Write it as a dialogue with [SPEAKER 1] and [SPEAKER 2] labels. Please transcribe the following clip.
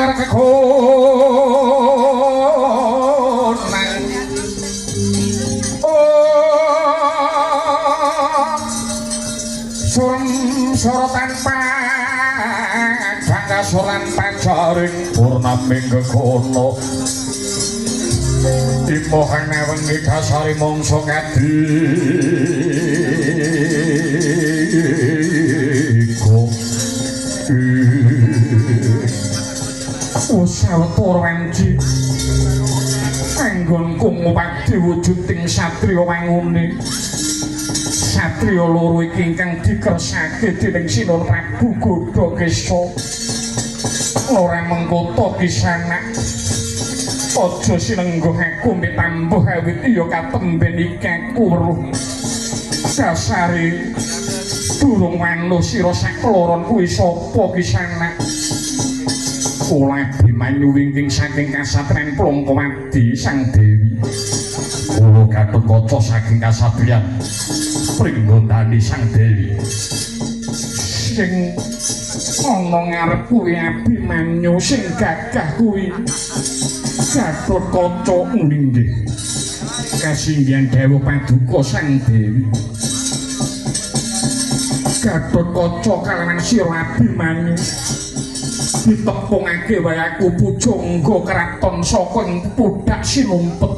[SPEAKER 1] sanggar kekonan surem sorotan padang soran pajaring purnaming kekono imohang newengi dasari mongso kadiko usawetara wanci anggonku ngupadi wujuding satriya wangune satriya loro iki ingkang dikersake dening Sinuwun Prabu Gadagesa ora mengkoto kisanak aja sinengguh aku mbek tambuh awit ya katemben iki aku weruh dasare durung manut sira sakloron kuwi sapa kisanak kula Abimanyu wingking saking kasatren Plongkowadi Sang Dewi kula Gatotkaca saking kasatriyan Pringgondani Sang Dewi sing ana ngarep kuwi Abimanyu sing gagah kuwi Gatotkaca nggih kasinggihan Dewa Paduka Sang Dewi Gatotkaca kalawan sira Abimanyu ditepungake wae aku pujangga kraton saka ing Pudak Sinumpet